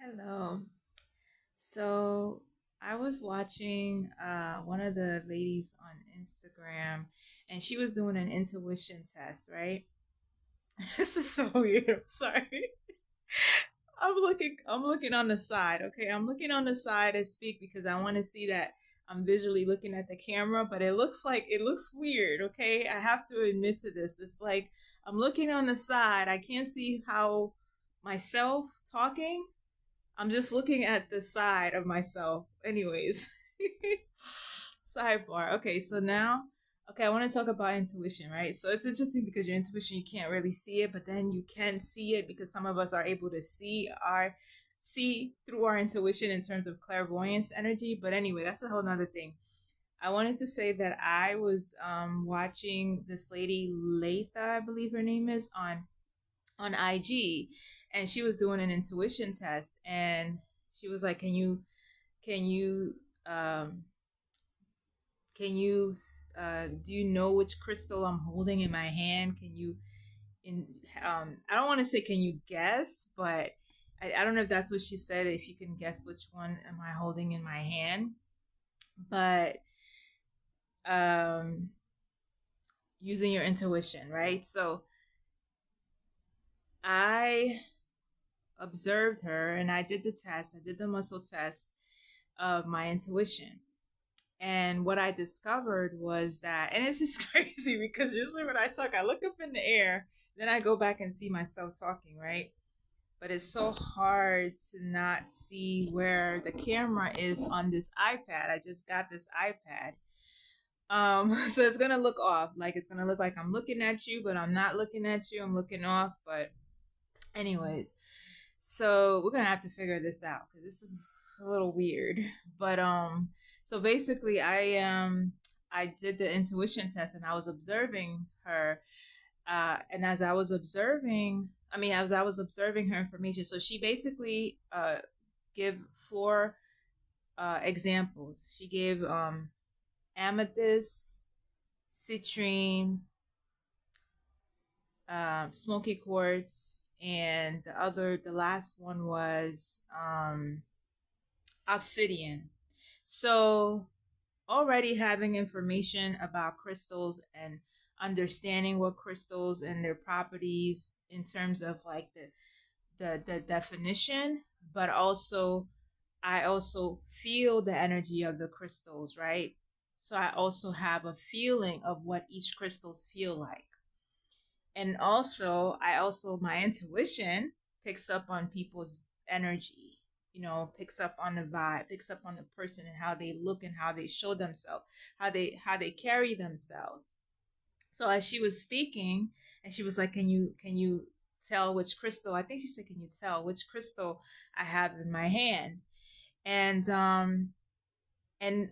Hello. So I was watching one of the ladies on Instagram and she was doing an intuition test, right? This is so weird. I'm sorry. I'm looking on the side, okay? I'm looking on the side and speak because I want to see that I'm visually looking at the camera, but it looks weird, okay? I have to admit to this. It's like I'm looking on the side. I can't see how myself talking. I'm just looking at the side of myself. Anyways, sidebar. Okay, so now, okay, I want to talk about intuition, right? So it's interesting because your intuition, you can't really see it, but then you can see it because some of us are able to see through our intuition in terms of clairvoyance energy. But anyway, that's a whole nother thing. I wanted to say that I was watching this lady, Latha, I believe her name is, on IG, and she was doing an intuition test, and she was like, can you um can you do you know which crystal I'm holding in my hand? Can you in I don't want to say can you guess, but I don't know if that's what she said, if you can guess which one am I holding in my hand. But um using your intuition, right? So I observed her and I did the test. I did the muscle test of my intuition. And what I discovered was that, and it's just crazy because usually when I talk, I look up in the air, then I go back and see myself talking, right? But it's so hard to not see where the camera is on this iPad. I just got this iPad. So it's gonna look off. Like it's gonna look like I'm looking at you, but I'm not looking at you. I'm looking off. But anyways, so we're gonna have to figure this out because this is a little weird. But so basically, I did the intuition test and I was observing her. And as I was observing, as I was observing her information, so she basically give four examples. She gave amethyst, citrine, smoky quartz, and the last one was obsidian. So already having information about crystals and understanding what crystals and their properties in terms of like the definition, but also I also feel the energy of the crystals, right? So I also have a feeling of what each crystals feel like. And also my intuition picks up on people's energy, picks up on the vibe, picks up on the person and how they look and how they show themselves, how they carry themselves. So as she was speaking, and she was like, can you tell which crystal, I think she said, can you tell which crystal I have in my hand? And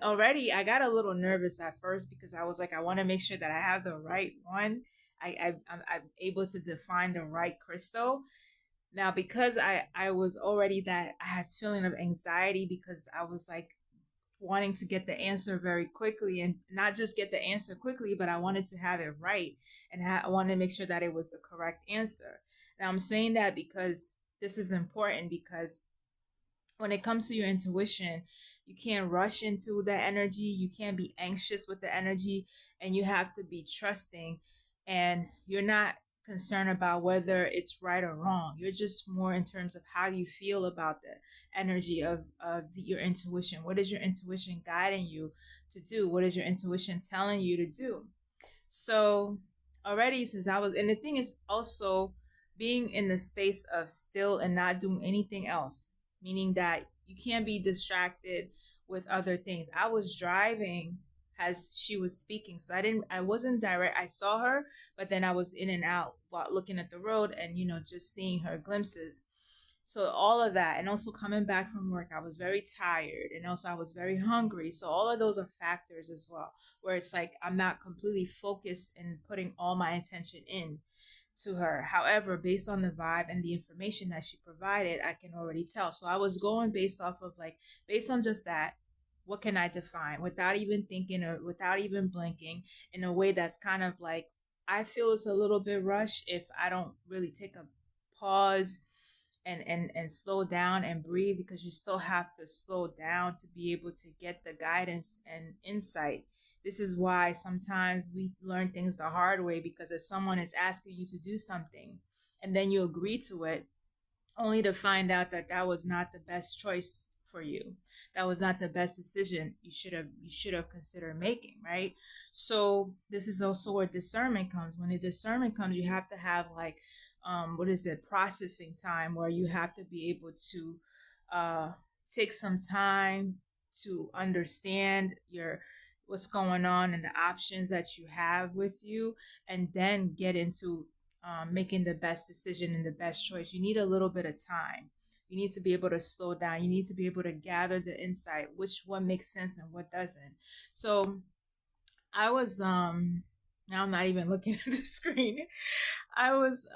already I got a little nervous at first because I was like, I want to make sure that I have the right one. I'm able to define the right crystal. Now, because I was already that, I had this feeling of anxiety because I was like wanting to get the answer very quickly, and not just get the answer quickly, but I wanted to have it right, and I wanted to make sure that it was the correct answer. Now, I'm saying that because this is important, because when it comes to your intuition, you can't rush into the energy. You can't be anxious with the energy, and you have to be trusting. And you're not concerned about whether it's right or wrong. You're just more in terms of how you feel about the energy of your intuition. What is your intuition guiding you to do? What is your intuition telling you to do? So already, since I was, and the thing is also being in the space of still and not doing anything else, meaning that you can't be distracted with other things. I was driving as she was speaking, so I wasn't direct. I saw her, but then I was in and out while looking at the road and, just seeing her glimpses. So all of that, and also coming back from work, I was very tired, and also I was very hungry. So all of those are factors as well, where it's like I'm not completely focused and putting all my attention in to her. However, based on the vibe and the information that she provided, I can already tell. So I was going based off of like, based on just that, what can I define without even thinking or without even blinking, in a way that's kind of like, I feel it's a little bit rushed if I don't really take a pause and slow down and breathe, because you still have to slow down to be able to get the guidance and insight. This is why sometimes we learn things the hard way, because if someone is asking you to do something and then you agree to it, only to find out that that was not the best choice for you, that was not the best decision you should have considered making, right? So this is also where discernment comes. When the discernment comes, you have to have like what is it, processing time, where you have to be able to uh take some time to understand your what's going on and the options that you have with you, and then get into making the best decision and the best choice. You need a little bit of time. You need to be able to slow down. You need to be able to gather the insight, which one makes sense and what doesn't. So I was now I'm not even looking at the screen. I was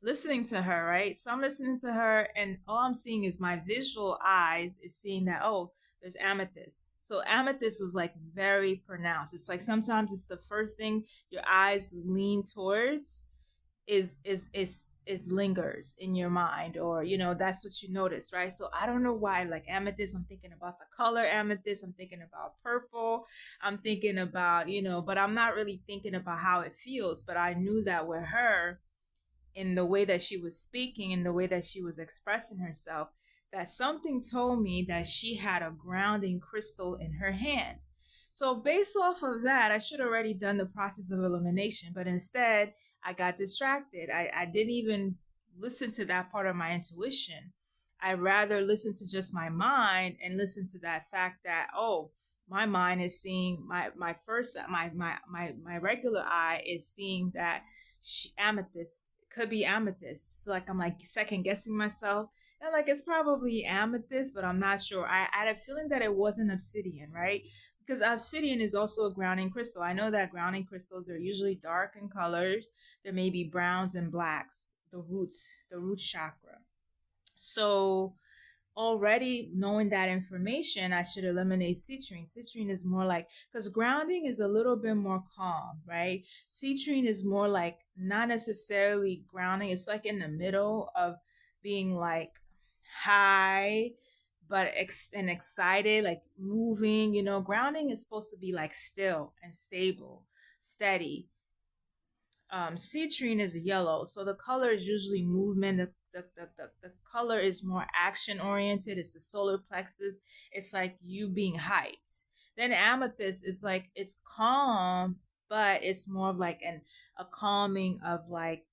listening to her, right? So I'm listening to her, and all I'm seeing is my visual eyes is seeing that, oh, there's amethyst. So amethyst was like very pronounced. It's like sometimes it's the first thing your eyes lean towards, is lingers in your mind, or that's what you notice, right? So I don't know why, like amethyst, I'm thinking about the color amethyst, I'm thinking about purple, I'm thinking about, but I'm not really thinking about how it feels. But I knew that with her, in the way that she was speaking, in the way that she was expressing herself, that something told me that she had a grounding crystal in her hand. So, based off of that, I should have already done the process of elimination, but instead, I got distracted. I didn't even listen to that part of my intuition. I rather listened to just my mind and listen to that fact that, oh, my mind is seeing my regular eye is seeing that amethyst could be amethyst. So like I'm like second guessing myself. And like it's probably amethyst, but I'm not sure. I had a feeling that it wasn't obsidian, right? Because obsidian is also a grounding crystal. I know that grounding crystals are usually dark in colors. There may be browns and blacks, the root chakra. So already knowing that information, I should eliminate citrine. Citrine is more like, because grounding is a little bit more calm, right? Citrine is more like not necessarily grounding. It's like in the middle of being like high, but and excited, like moving. Grounding is supposed to be like still and stable, steady. Citrine is yellow, so the color is usually movement. The color is more action oriented. It's the solar plexus. It's like you being hyped. Then amethyst is like it's calm, but it's more of like a calming of like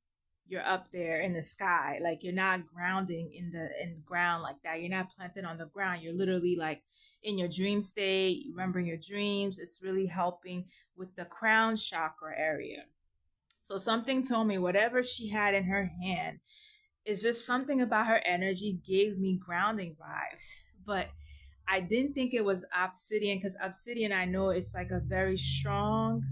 you're up there in the sky. Like you're not grounding in the ground like that. You're not planted on the ground. You're literally like in your dream state, remembering your dreams. It's really helping with the crown chakra area. So something told me whatever she had in her hand is just something about her energy gave me grounding vibes. But I didn't think it was obsidian, because obsidian, I know it's like a very strong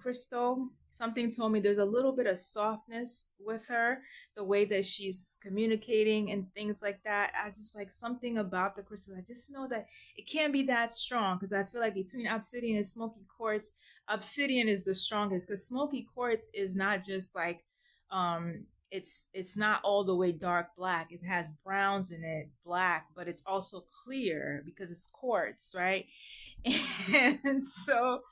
crystal. Something told me there's a little bit of softness with her, the way that she's communicating and things like that. I just like something about the crystal. I just know that it can't be that strong, because I feel like between obsidian and smoky quartz, obsidian is the strongest, because smoky quartz is not just like it's not all the way dark black. It has browns in it, black, but it's also clear because it's quartz, right? And so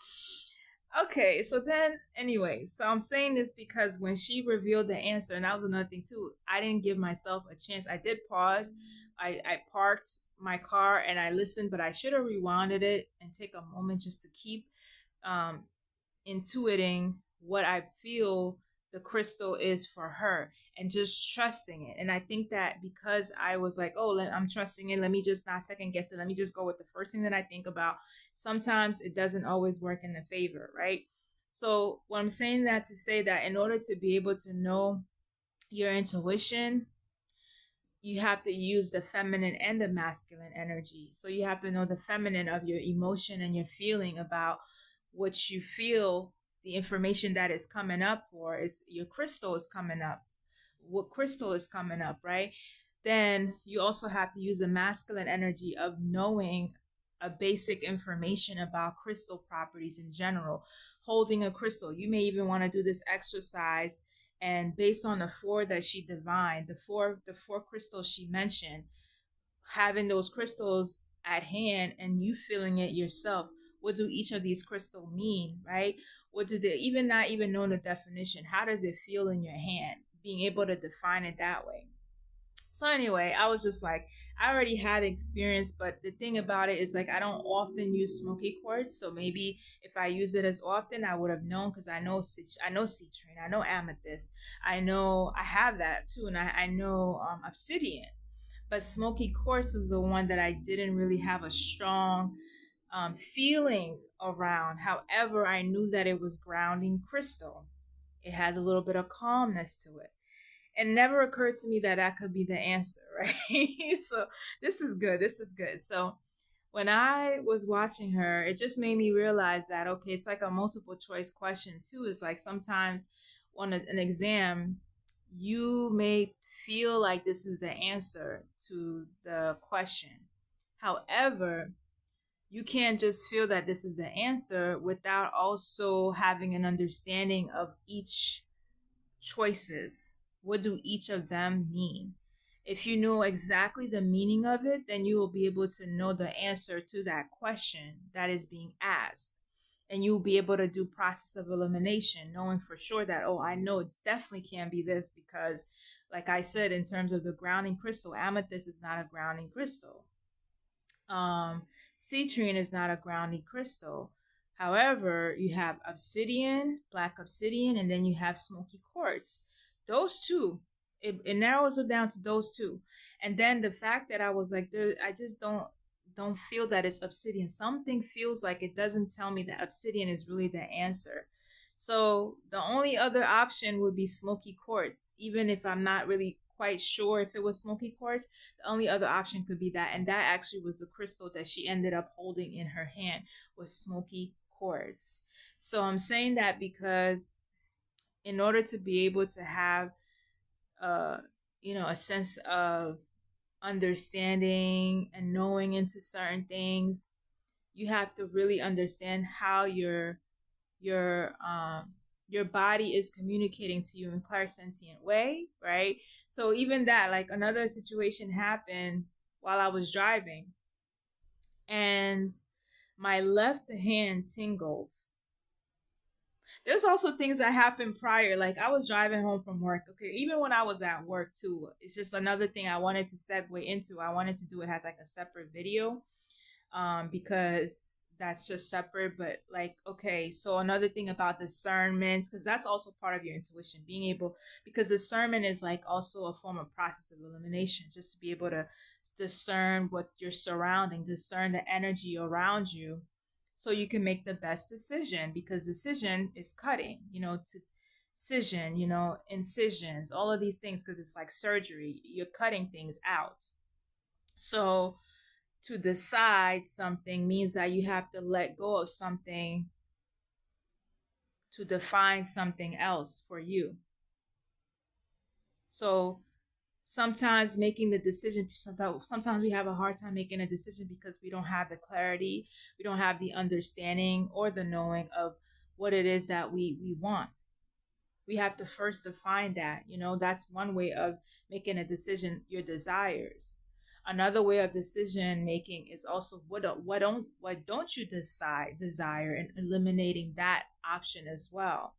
okay, so then anyway, so I'm saying this because when she revealed the answer, and that was another thing too, I didn't give myself a chance. I did pause. I parked my car and I listened, but I should have rewinded it and take a moment just to keep um intuiting what I feel the crystal is for her, and just trusting it. And I think that because I was like, oh, I'm trusting it, let me just not second guess it, let me just go with the first thing that I think about. Sometimes it doesn't always work in the favor, right? So, what I'm saying that to say that in order to be able to know your intuition, you have to use the feminine and the masculine energy. So you have to know the feminine of your emotion and your feeling about what you feel. The information that is coming up for is your crystal is coming up. What crystal is coming up, right? Then you also have to use the masculine energy of knowing a basic information about crystal properties in general. Holding a crystal. You may even want to do this exercise And based on the four that she divined, the four crystals she mentioned, having those crystals at hand and you feeling it yourself, what do each of these crystals mean, right? What do they, even not even knowing the definition, how does it feel in your hand, being able to define it that way. So anyway, I was just like, I already had experience, but the thing about it is like I don't often use smoky quartz, so maybe if I use it as often, I would have known because I know citrine, I know amethyst, I know I have that too, and I know obsidian. But smoky quartz was the one that I didn't really have a strong feeling around. However, I knew that it was grounding crystal. It had a little bit of calmness to it. It never occurred to me that that could be the answer, right? So this is good. This is good. So when I was watching her, it just made me realize that, okay, it's like a multiple choice question too. It's like sometimes on an exam, you may feel like this is the answer to the question. However, you can't just feel that this is the answer without also having an understanding of each choices. What do each of them mean? If you know exactly the meaning of it, then you will be able to know the answer to that question that is being asked. And you will be able to do process of elimination, knowing for sure that, oh, I know it definitely can't be this because, like I said, in terms of the grounding crystal, amethyst is not a grounding crystal. um, citrine is not a grounding crystal. However, you have obsidian, black obsidian, and then you have smoky quartz. Those two, it narrows it down to those two. And then the fact that I was like, there, I just don't feel that it's obsidian. Something feels like it doesn't tell me that obsidian is really the answer. So the only other option would be smoky quartz, even if I'm not really quite sure if it was smoky quartz. The only other option could be that, and that actually was the crystal that she ended up holding in her hand, was smoky quartz. So I'm saying that because in order to be able to have uh a sense of understanding and knowing into certain things, you have to really understand how your your body is communicating to you in clairsentient way, right? So even that, like another situation happened while I was driving, and my left hand tingled. There's also things that happened prior, like I was driving home from work. Okay, even when I was at work too, it's just another thing I wanted to segue into. I wanted to do it as like a separate video, because that's just separate. But like, okay, so another thing about discernment, because that's also part of your intuition, being able, because discernment is like also a form of process of elimination, just to be able to discern what you're surrounding, discern the energy around you, so you can make the best decision. Because decision is cutting, to incision, incisions, all of these things, because it's like surgery, you're cutting things out. So to decide something means that you have to let go of something to define something else for you. So sometimes making the decision, sometimes we have a hard time making a decision because we don't have the clarity, we don't have the understanding or the knowing of what it is that we want. We have to first define that. That's one way of making a decision, your desires. Another way of decision making is also what don't you desire, and eliminating that option as well.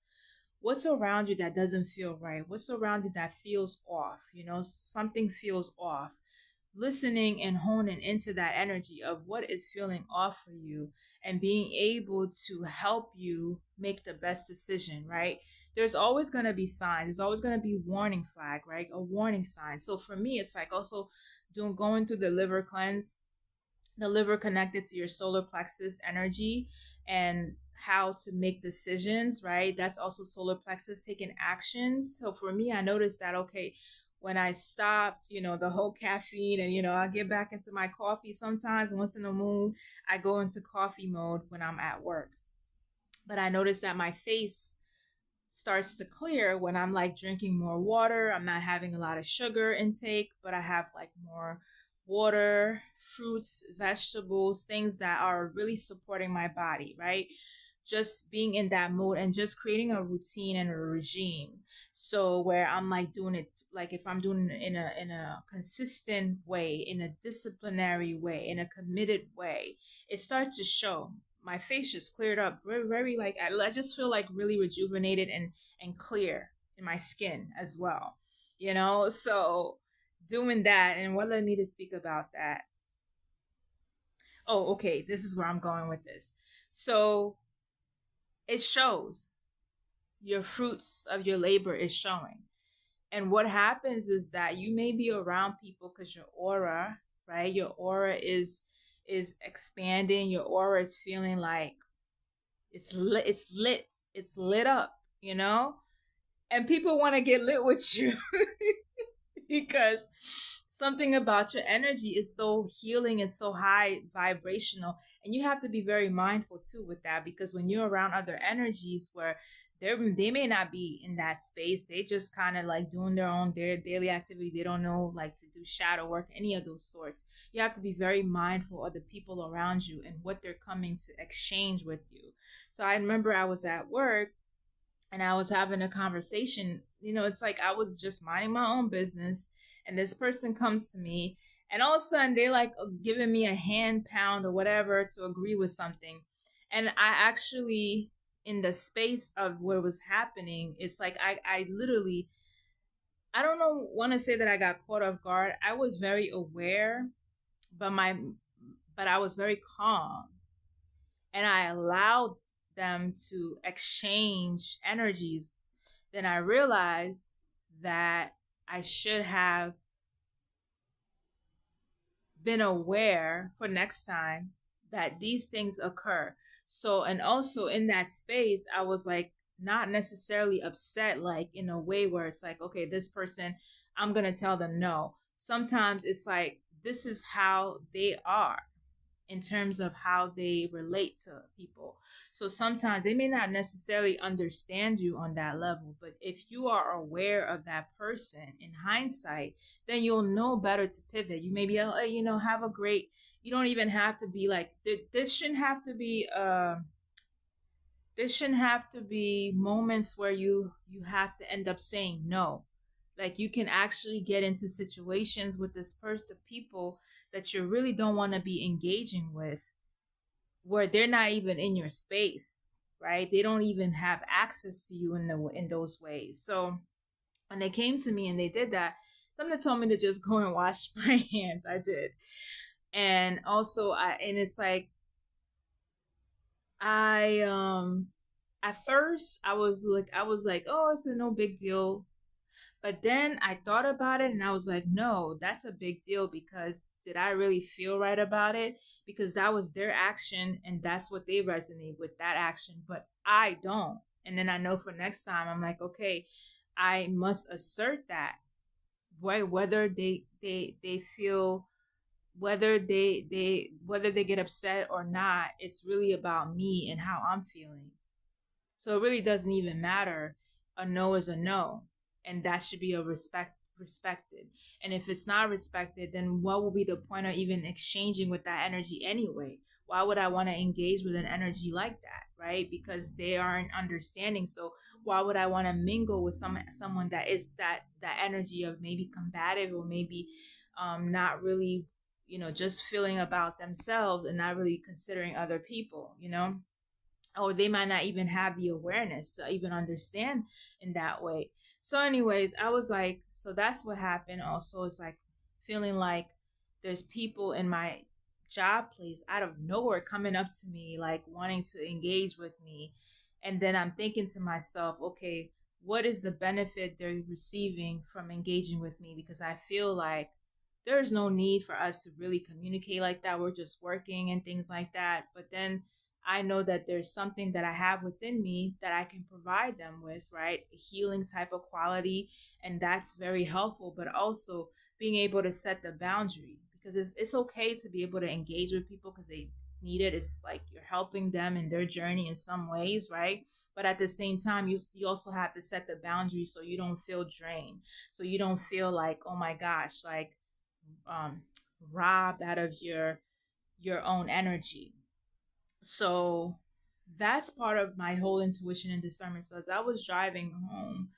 What's around you that doesn't feel right? What's around you that feels off? Something feels off. Listening and honing into that energy of what is feeling off for you, and being able to help you make the best decision, right? There's always going to be signs. There's always going to be warning flag, right? A warning sign. So for me, it's like also going through the liver cleanse, the liver connected to your solar plexus energy, and how to make decisions, right? That's also solar plexus taking actions. So for me, I noticed that, okay, when I stopped, the whole caffeine, and I get back into my coffee sometimes. Once in a moon, I go into coffee mode when I'm at work. But I noticed that my face starts to clear when I'm like drinking more water. I'm not having a lot of sugar intake, but I have like more water, fruits, vegetables, things that are really supporting my body, right? just being in that mode and just creating a routine and a regime. So where I'm like doing it, like if I'm doing it in a consistent way, in a disciplinary way, in a committed way, it starts to show. My face just cleared up very, very, like I just feel like really rejuvenated and clear in my skin as well. So doing that, and what led me to speak about that. Oh, okay, this is where I'm going with this. So it shows. Your fruits of your labor is showing. And what happens is that you may be around people because your aura, right? Your aura is expanding. Your aura is feeling like it's lit up, you know? And people want to get lit with you because something about your energy is so healing and so high vibrational. And you have to be very mindful too with that, because when you're around other energies where they may not be in that space, they just kind of like doing their daily activity, they don't know like to do shadow work, any of those sorts. You have to be very mindful of the people around you and what they're coming to exchange with you. So I remember I was at work and I was having a conversation. It's like I was just minding my own business, and this person comes to me, and all of a sudden they're like giving me a hand pound or whatever to agree with something. And I actually, in the space of what was happening, it's like I literally, I don't know, want to say that I got caught off guard. I was very aware, but I was very calm, and I allowed them to exchange energies. Then I realized that I should have been aware for next time that these things occur. So, and also in that space, I was like, not necessarily upset, like in a way where it's like, okay, this person, I'm going to tell them no. Sometimes it's like, this is how they are in terms of how they relate to people. So sometimes they may not necessarily understand you on that level, but if you are aware of that person in hindsight, then you'll know better to pivot. You maybe, have a great, you don't even have to be like, this shouldn't have to be, this shouldn't have to be moments where you have to end up saying no. Like you can actually get into situations with this person, the people that you really don't want to be engaging with, where they're not even in your space, right? They don't even have access to you in those ways. So when they came to me and they did that, something told me to just go and wash my hands. I did. And also and it's like I at first I was like, oh, it's a no big deal. But then I thought about it and I was like, no, that's a big deal, because did I really feel right about it? Because that was their action and that's what they resonate with, that action, but I don't. And then I know for next time, I'm like, okay, I must assert that, right? Whether they feel, whether they get upset or not, it's really about me and how I'm feeling. So it really doesn't even matter. A no is a no, and that should be respected. And if it's not respected, then what will be the point of even exchanging with that energy anyway? Why would I want to engage with an energy like that, right? Because they aren't understanding. So why would I want to mingle with someone that is that energy of maybe combative, or maybe not really, just feeling about themselves and not really considering other people. Or they might not even have the awareness to even understand in that way. So anyways, I was like, so that's what happened. Also, it's like feeling like there's people in my job place out of nowhere coming up to me, like wanting to engage with me. And then I'm thinking to myself, okay, what is the benefit they're receiving from engaging with me? Because I feel like there's no need for us to really communicate like that. We're just working and things like that. But then I know that there's something that I have within me that I can provide them with, right? A healing type of quality. And that's very helpful, but also being able to set the boundary, because it's okay to be able to engage with people because they need it. It's like you're helping them in their journey in some ways, right? But at the same time, you also have to set the boundary so you don't feel drained. So you don't feel like, oh my gosh, like um robbed out of your own energy. So That's part of my whole intuition and discernment. So as I was driving home,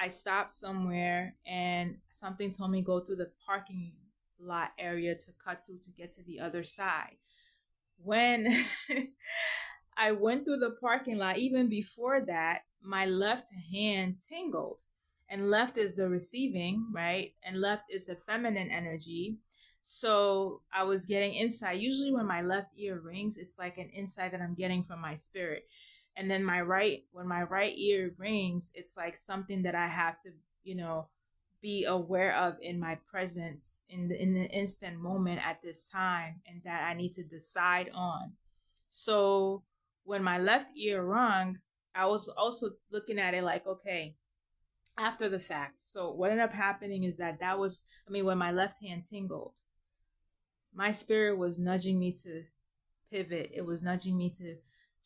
I stopped somewhere and something told me go through the parking lot area to cut through to get to the other side. When I went through the parking lot, even before that, my left hand tingled. And left is the receiving, right? And left is the feminine energy. So I was getting insight. Usually, when my left ear rings, it's like an insight that I'm getting from my spirit. And then when my right ear rings, it's like something that I have to, you know, be aware of in my presence in the instant moment at this time, and that I need to decide on. So when my left ear rung, I was also looking at it like, okay, after the fact. So what ended up happening is when my left hand tingled, my spirit was nudging me to pivot. It was nudging me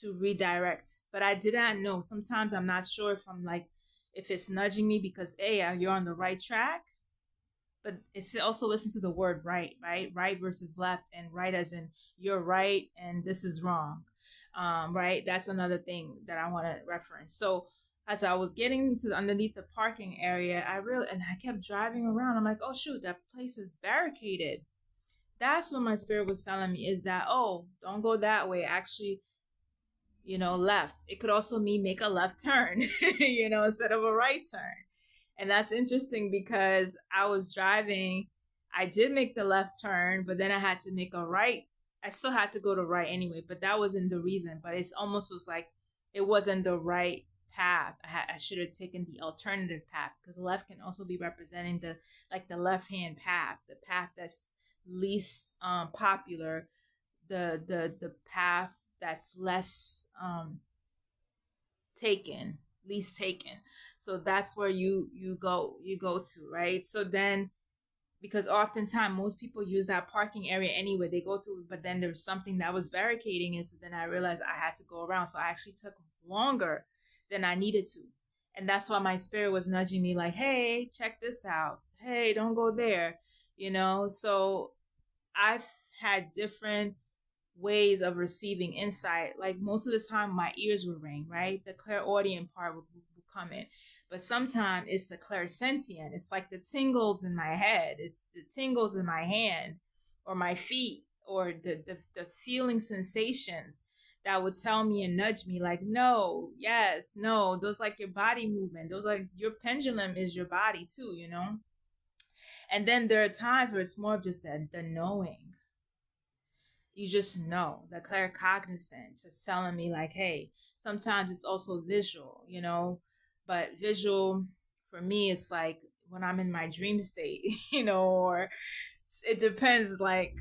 to redirect. But I did not know. Sometimes I'm not sure if it's nudging me because you're on the right track, but it's also listen to the word right, right, right versus left, and right as in you're right and this is wrong, right. That's another thing that I want to reference. So as I was getting to underneath the parking area, I kept driving around. I'm like, oh shoot, that place is barricaded. That's what my spirit was telling me, is that, oh, don't go that way. Actually, left. It could also mean make a left turn, instead of a right turn. And that's interesting because I was driving, I did make the left turn, but then I had to make a right. I still had to go to right anyway, but that wasn't the reason. But it's almost was like it wasn't the right path. I should have taken the alternative path, because left can also be representing the left hand path, the path that's least popular, the path that's less taken, least taken. So that's where you go to, right? So then, because oftentimes most people use that parking area anyway, they go through, but then there's something that was barricading, and so then I realized I had to go around. So I actually took longer than I needed to. And that's why my spirit was nudging me like, hey, check this out. Hey, don't go there. So I've had different ways of receiving insight. Like most of the time, my ears would ring, right? The clairaudient part would come in. But sometimes it's the clairsentient. It's like the tingles in my head. It's the tingles in my hand or my feet, or the feeling sensations that would tell me and nudge me like, no, yes, no. Those like your body movement. Those like your pendulum is your body too. And then there are times where it's more of just the knowing. You just know, the claircognizant just telling me like, hey. Sometimes it's also visual. But visual for me, it's like when I'm in my dream state, or it depends, like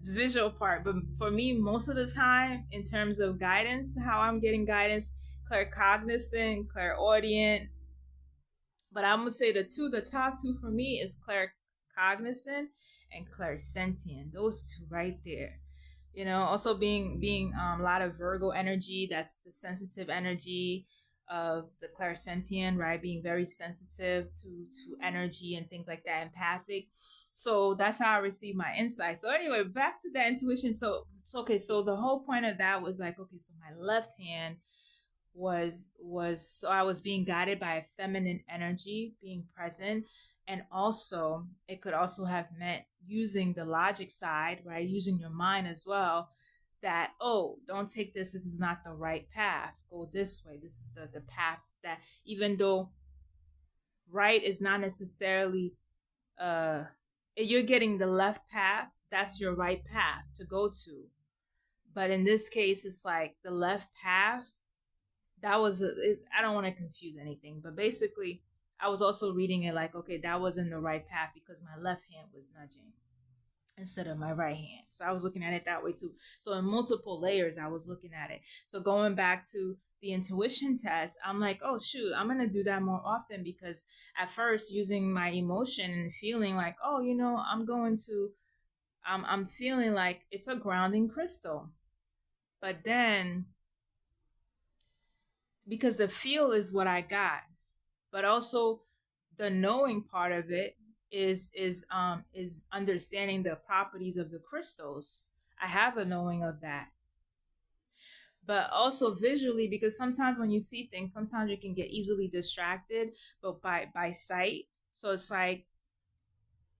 visual part. But for me, most of the time, in terms of guidance, how I'm getting guidance, claircognizant, clairaudient. But I'm gonna say the top two for me is claircognizant and clairsentient. Those two right there. Also being a lot of Virgo energy. That's the sensitive energy of the clairsentient, right? Being very sensitive to energy and things like that, empathic. So that's how I receive my insight. So anyway, back to the intuition. So okay, so the whole point of that was like, okay, so my left hand was so I was being guided by a feminine energy being present. And also it could also have meant using the logic side, right? Using your mind as well, that, oh, don't take this is not the right path, go this way, this is the path that, even though right is not necessarily uh you're getting the left path, that's your right path to go to. But in this case, it's like the left path, I don't want to confuse anything, but basically I was also reading it like, okay, that wasn't the right path because my left hand was nudging instead of my right hand. So I was looking at it that way too. So in multiple layers I was looking at it. So going back to the intuition test, I'm like, oh shoot, I'm going to do that more often, because at first, using my emotion and feeling like, oh, I'm feeling like it's a grounding crystal. But then, because the feel is what I got, but also the knowing part of it is understanding the properties of the crystals. I have a knowing of that. but also visually, because sometimes when you see things, sometimes you can get easily distracted, but by sight. So it's like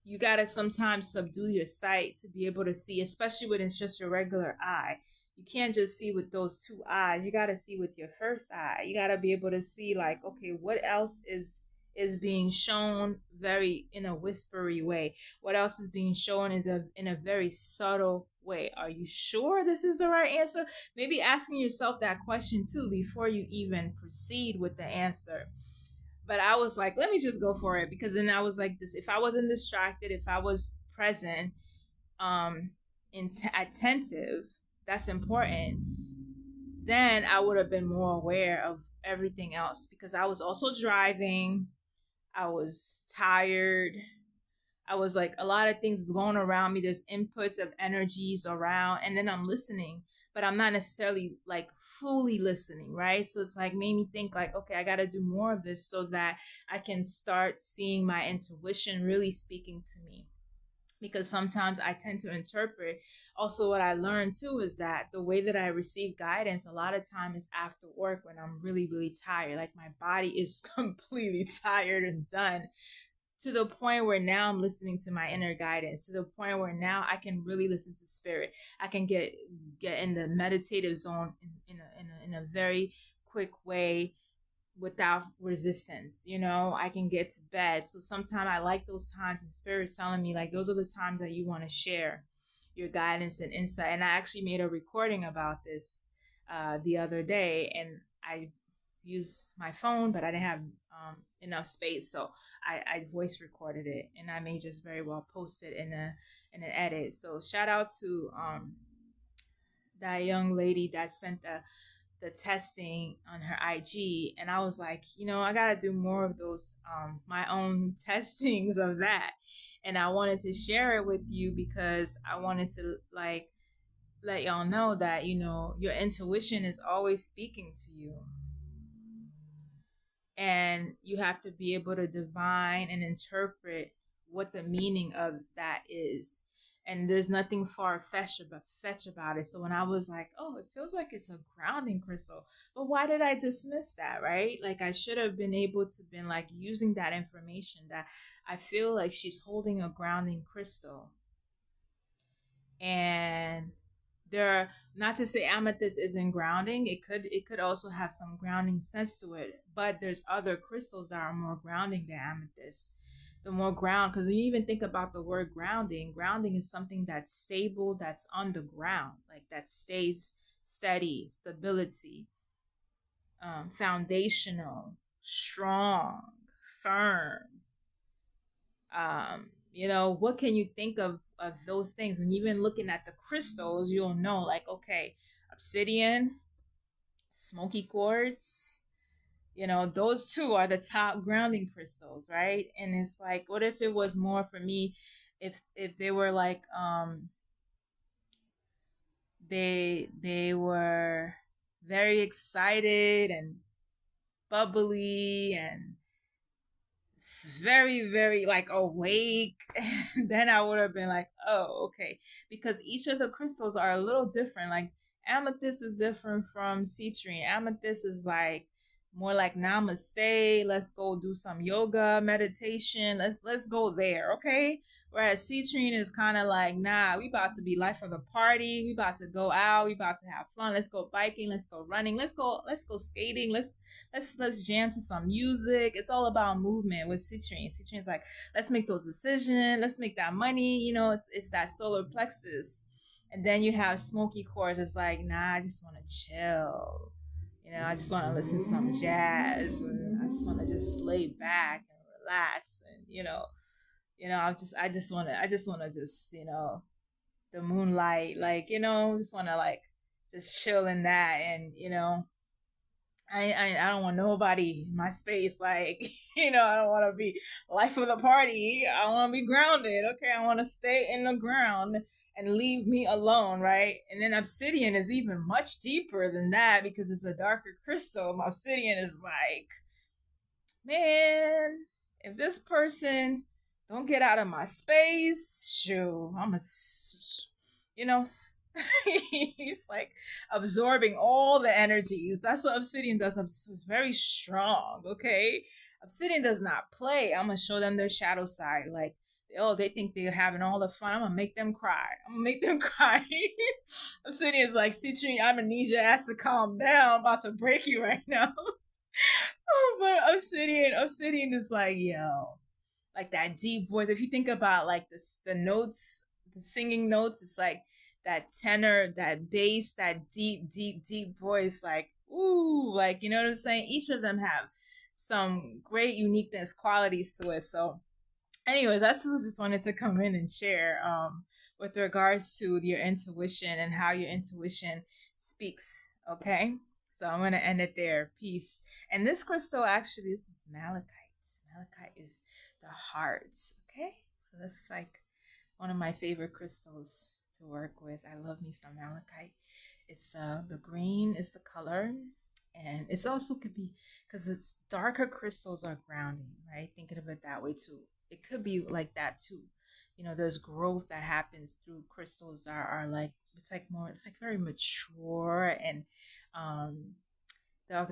you gotta sometimes subdue your sight to be able to see, especially when it's just your regular eye. You can't just see with those two eyes. You gotta see with your first eye. You gotta be able to see like, okay, what else is being shown very in a whispery way. What else is being shown is in a very subtle way. Are you sure this is the right answer? Maybe asking yourself that question too before you even proceed with the answer. But I was like, let me just go for it, because then I was like this: if I wasn't distracted, if I was present, um, attentive, that's important. Then I would have been more aware of everything else, because I was also driving. I was tired. I was like, a lot of things was going around me. There's inputs of energies around, and then I'm listening, but I'm not necessarily like fully listening, right? So it's like made me think like, okay, I got to do more of this so that I can start seeing my intuition really speaking to me. Because sometimes I tend to interpret. Also, what I learned too is that the way that I receive guidance a lot of time is after work, when I'm really, really tired. Like my body is completely tired and done, to the point where now I'm listening to my inner guidance, to the point where now I can really listen to spirit. I can get in the meditative zone in a very quick way, without resistance. I can get to bed. So sometimes I like those times, and spirit's telling me like those are the times that you want to share your guidance and insight. And I actually made a recording about this the other day, and I used my phone, but I didn't have enough space, so I voice recorded it, and I may just very well post it in an edit. So shout out to that young lady that sent the testing on her IG, and I was like, I gotta do more of those, my own testings of that, and I wanted to share it with you because I wanted to like let y'all know that your intuition is always speaking to you, and you have to be able to divine and interpret what the meaning of that is. And there's nothing fetch about it. So when I was like, oh, it feels like it's a grounding crystal, but why did I dismiss that, right? Like I should have been able to been like using that information, that I feel like she's holding a grounding crystal. And there are, not to say amethyst isn't grounding, it could also have some grounding sense to it, but there's other crystals that are more grounding than amethyst. The more ground, because when you even think about the word grounding is something that's stable, that's on the ground, like that stays steady, stability, foundational, strong, firm. What can you think of those things? When you've been looking at the crystals, you'll know like, okay, obsidian, smoky quartz, those two are the top grounding crystals, right? And it's like, what if it was more for me, if they were like they were very excited and bubbly and very, very like awake. Then I would have been like, oh, okay, because each of the crystals are a little different. Like amethyst is different from citrine. Amethyst is like more like namaste, let's go do some yoga, meditation, let's go there, okay? Whereas citrine is kind of like, nah, we about to be life of the party, we about to go out, we about to have fun, let's go biking, let's go running, let's go skating, let's jam to some music. It's all about movement with citrine. Citrine's like, let's make those decisions, let's make that money. It's that solar plexus. And then you have smoky quartz. It's like, nah, I just want to chill. I just want to listen to some jazz, and I just want to just lay back and relax, and I just want to just the moonlight, like just want to like just chill in that, and I don't want nobody in my space. Like, I don't want to be life of the party. I want to be grounded. Okay, I want to stay in the ground and leave me alone, right? And then obsidian is even much deeper than that because it's a darker crystal. Obsidian is like, man, if this person don't get out of my space, shoot, I'm a, you know, He's like absorbing all the energies. That's what obsidian does. Very strong. Okay, obsidian does not play. I'm gonna show them their shadow side. Like, oh, they think they're having all the fun. I'm gonna make them cry. I'm gonna make them cry. Obsidian's like, Citrine, I'm gonna need your ass to calm down. I'm about to break you right now. But obsidian is like, yo, like that deep voice. If you think about like the notes, the singing notes, it's like that tenor, that bass, that deep voice, like, ooh, like, you know what I'm saying? Each of them have some great uniqueness qualities to it. So anyways, I just wanted to come in and share with regards to your intuition and how your intuition speaks. Okay, so I'm gonna end it there. Peace. And this crystal, actually, this is malachite. Malachite is the heart. Okay, so this is like one of my favorite crystals to work with. I love me some malachite. It's the green is the color, and it's also could be because it's darker crystals are grounding, right? Thinking of it that way too. It could be like that too. You know, there's growth that happens through crystals that are like it's like more it's like very mature and um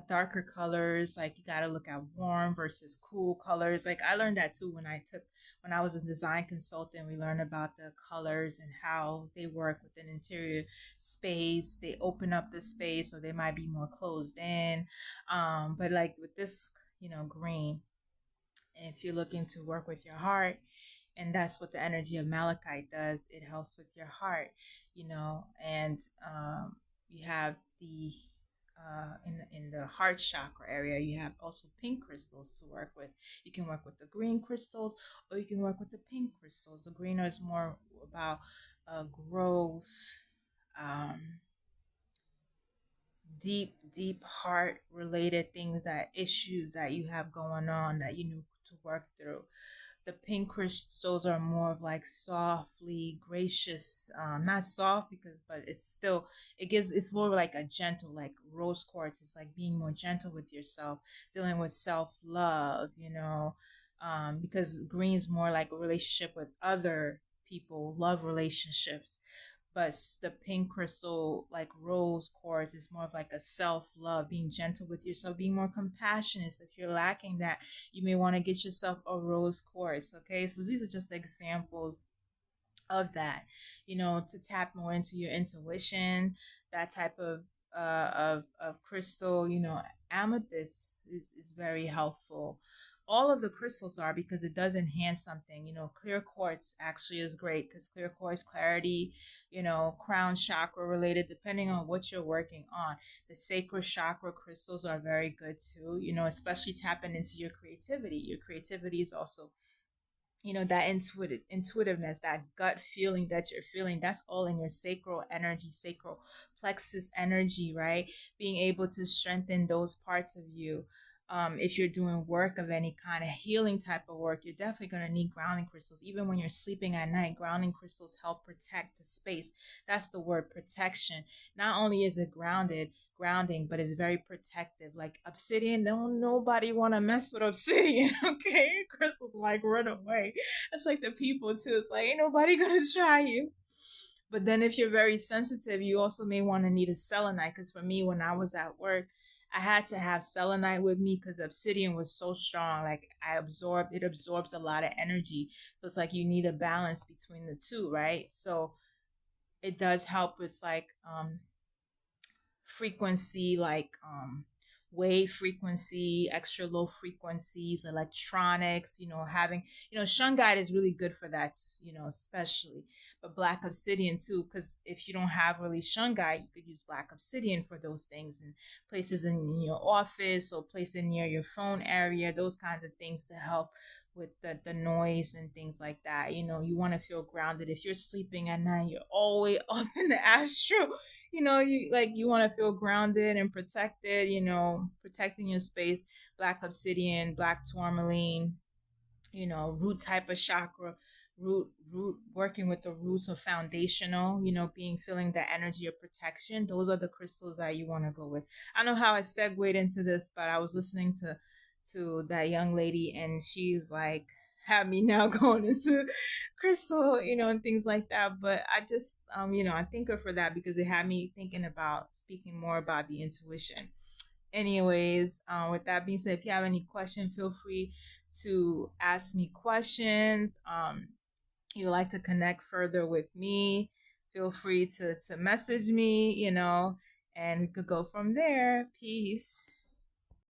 darker colors. Like you got to look at warm versus cool colors. Like I learned that too when I was a design consultant. We learned about the colors and how they work with an interior space. They open up the space, or they might be more closed in. But like with this, green, if you're looking to work with your heart, and that's what the energy of malachite does. It helps with your heart, and you have the in the heart chakra area, you have also pink crystals to work with. You can work with the green crystals, or you can work with the pink crystals. The green is more about growth, um, deep heart related things, that issues that you have going on that you need to work through. The pink crystals are more of like softly gracious, not soft because, but it's more like a gentle, like rose quartz. It's like being more gentle with yourself, dealing with self-love, because green's more like a relationship with other people, love relationships. But the pink crystal, like rose quartz, is more of like a self-love, being gentle with yourself, being more compassionate. So if you're lacking that, you may want to get yourself a rose quartz. Okay, so these are just examples of that, to tap more into your intuition. That type of crystal, amethyst is very helpful. All of the crystals are, because it does enhance something. Clear quartz actually is great, because clear quartz clarity, crown chakra related, depending on what you're working on. The sacral chakra crystals are very good too, especially tapping into your creativity. Your creativity is also, that intuitiveness, that gut feeling that you're feeling, that's all in your sacral energy, sacral plexus energy, right? Being able to strengthen those parts of you. If you're doing work of any kind of healing type of work, you're definitely going to need grounding crystals. Even when you're sleeping at night, grounding crystals help protect the space. That's the word, protection. Not only is it grounding, but it's very protective. Like obsidian, don't nobody want to mess with obsidian. Okay, crystals like run away. It's like the people too. It's like ain't nobody gonna try you. But then if you're very sensitive, you also may want to need a selenite. Because for me, when I was at work, I had to have selenite with me because obsidian was so strong. Like it absorbs a lot of energy. So it's like you need a balance between the two, right? So it does help with like frequency, like wave frequency, extra low frequencies, electronics, having, shungite is really good for that, especially. But black obsidian too, because if you don't have really shungite, you could use black obsidian for those things, and places in your office or places near your phone area, those kinds of things to help with the noise and things like that. You want to feel grounded. If you're sleeping at night, you're always up in the astral, you want to feel grounded and protected, protecting your space. Black obsidian, black tourmaline, root type of chakra, root working with the roots of foundational, being feeling the energy of protection. Those are the crystals that you want to go with. I don't know how I segued into this, but I was listening to that young lady, and she's like have me now going into crystal, and things like that. But I just, I thank her for that because it had me thinking about speaking more about the intuition. Anyways, with that being said, if you have any question, feel free to ask me questions. You like to connect further with me, feel free to message me, and we could go from there. Peace.